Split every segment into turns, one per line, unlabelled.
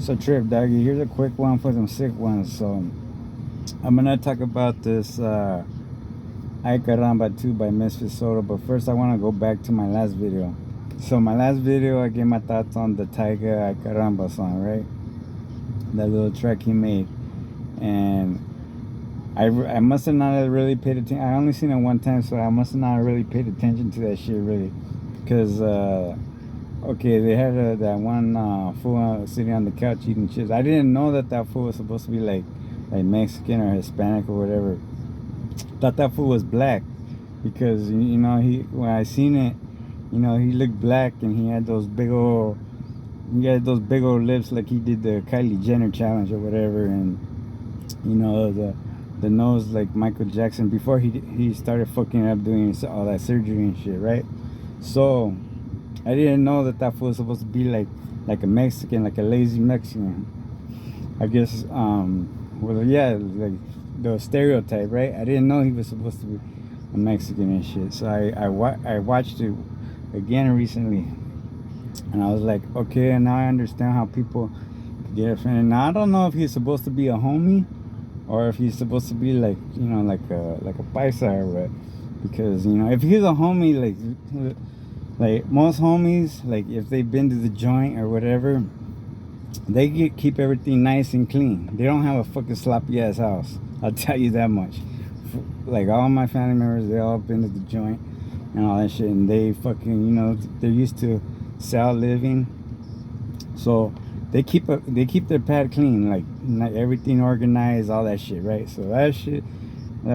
So Trip Doggy, here's a quick one for them sick ones. So I'm gonna talk about this Ay Caramba 2 by Misfit Soda, but first I wanna go back to my last video. So my last video I gave my thoughts on the Tiger Ay Caramba song, right? That little track he made. And I must have not really paid attention. I only seen it one time, so I must have not really paid attention to that shit really. Because okay, they had that one fool sitting on the couch eating chips. I didn't know that fool was supposed to be like Mexican or Hispanic or whatever. Thought that fool was black because you know when I seen it, you know he looked black and he had those big old lips like he did the Kylie Jenner challenge or whatever, and you know the nose like Michael Jackson before he started fucking up doing all that surgery and shit, right? So I didn't know that fool was supposed to be like a Mexican, like a lazy Mexican. I guess well, yeah, like the stereotype, right? I didn't know he was supposed to be a Mexican and shit. So I watched it again recently, and I was like, okay, now I understand how people get offended. Now I don't know if he's supposed to be a homie or if he's supposed to be like, you know, like a paisa or what. Because you know, if he's a homie, like most homies, like if they've been to the joint or whatever, they keep everything nice and clean. They don't have a fucking sloppy ass house. I'll tell you that much. Like all my family members, they all been to the joint and all that shit, and they fucking, you know, they're used to sal living, so they keep their pad clean, like everything organized, all that shit, right? So that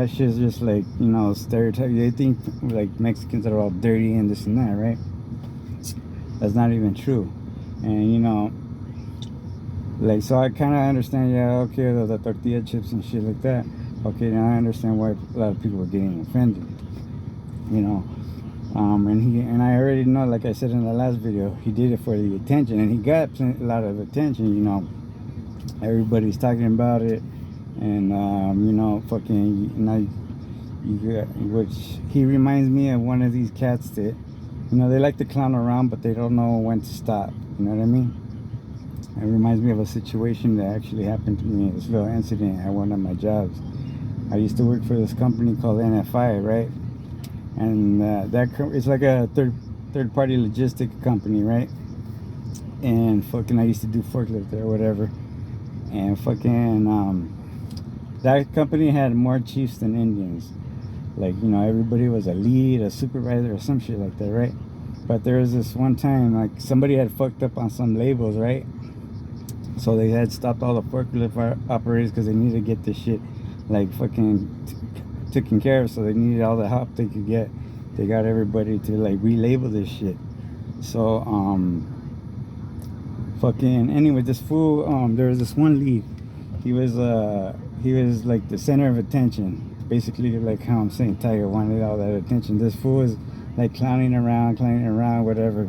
shit's just like, you know, stereotype. They think like Mexicans are all dirty and this and that, right? That's not even true. And you know, like, so I kind of understand, yeah, okay, the tortilla chips and shit like that. Okay, now I understand why a lot of people are getting offended, you know. And I already know, like I said in the last video, he did it for the attention, and he got a lot of attention, you know. Everybody's talking about it, and you know, fucking, you know, which he reminds me of one of these cats that, you know, they like to clown around, but they don't know when to stop. You know what I mean? It reminds me of a situation that actually happened to me, this little incident at one of my jobs. I used to work for this company called NFI, right? And it's like a third party logistic company, right? And fucking I used to do forklift there or whatever. And fucking that company had more chiefs than Indians. Like, you know, everybody was a lead, a supervisor, or some shit like that, right? But there was this one time, like, somebody had fucked up on some labels, right? So they had stopped all the forklift operators because they needed to get this shit like fucking taken care of. So they needed all the help they could get. They got everybody to like relabel this shit. So fucking anyway, this fool, there was this one lead. He was like the center of attention. Basically, like how I'm saying Tiger wanted all that attention. This fool was like clowning around, whatever.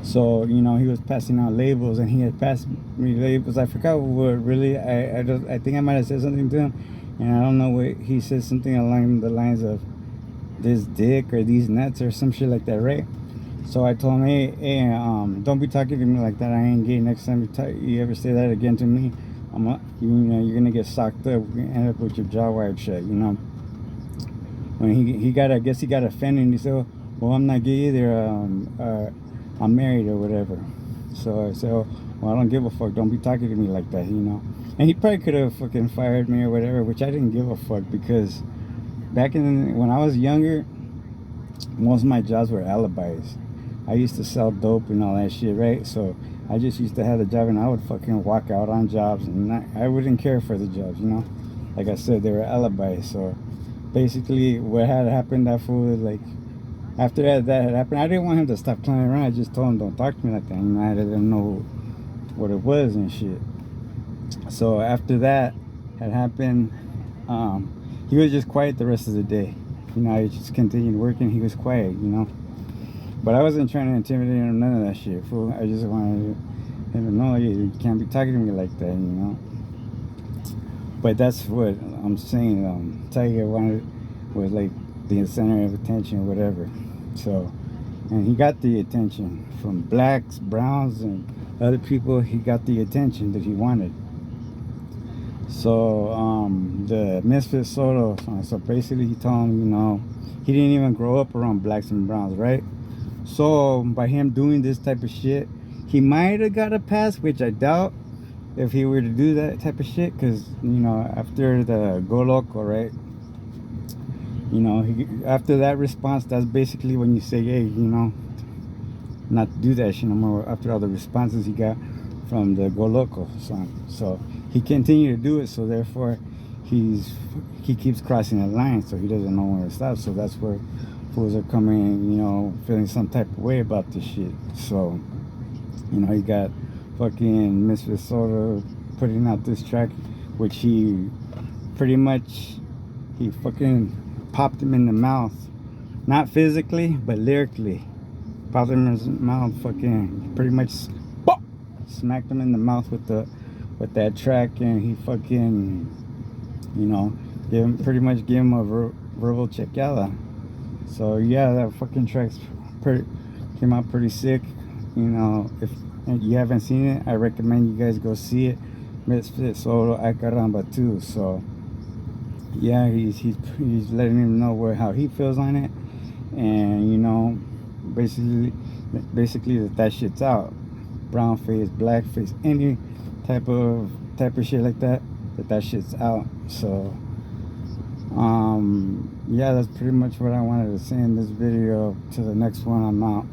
So, you know, he was passing out labels, and he had passed me labels. I forgot what really. I think I might have said something to him, and I don't know what he said, something along the lines of this dick or these nuts or some shit like that, right? So I told him, hey, don't be talking to me like that. I ain't gay. Next time you ever say that again to me, you know, you're gonna get socked up. We're gonna end up with your jaw wired shut, you know. When he got, I guess he got offended, and he said, well, I'm not gay either. I'm married or whatever. So I said, well, I don't give a fuck. Don't be talking to me like that, you know. And he probably could have fucking fired me or whatever, which I didn't give a fuck, because when I was younger, most of my jobs were alibis. I used to sell dope and all that shit, right? So I just used to have the job, and I would fucking walk out on jobs, and I wouldn't care for the jobs, you know. Like I said, they were alibis. So basically what had happened, that fool was like, after that had happened, I didn't want him to stop clowning around. I just told him, don't talk to me like that. And I didn't know what it was and shit. So after that had happened, he was just quiet the rest of the day. You know, I just continued working. He was quiet, you know. But I wasn't trying to intimidate him or none of that shit, fool. I just wanted him to know, you can't be talking to me like that, you know. But that's what I'm saying. Tiger was like the center of attention or whatever. So, and he got the attention from blacks, browns, and other people, he got the attention that he wanted. So the Misfit Soto, so basically he told him, you know, he didn't even grow up around blacks and browns, right? So by him doing this type of shit, he might have got a pass, which I doubt if he were to do that type of shit, because, you know, after the Go Loco, right, you know, after that response, that's basically when you say, hey, you know, not to do that shit no more, after all the responses he got from the Go Loco song. So he continued to do it, so therefore he keeps crossing the line, so he doesn't know where to stop. So that's where fools are coming, you know, feeling some type of way about this shit. So, you know, he got fucking Misfit Soda putting out this track, which he pretty much, he fucking popped him in the mouth, not physically but lyrically. Popped him in his mouth, fucking pretty much smacked him in the mouth with that track, and he fucking, you know, pretty much gave him a verbal checkada. So yeah, that fucking track's came out pretty sick. You know, if you haven't seen it, I recommend you guys go see it. Misfit Solo Caramba too. So yeah, he's letting him know how he feels on it, and, you know, basically that shit's out. Brown face, black face, any type of shit like that shit's out. So yeah, that's pretty much what I wanted to say in this video. To the next one, I'm out.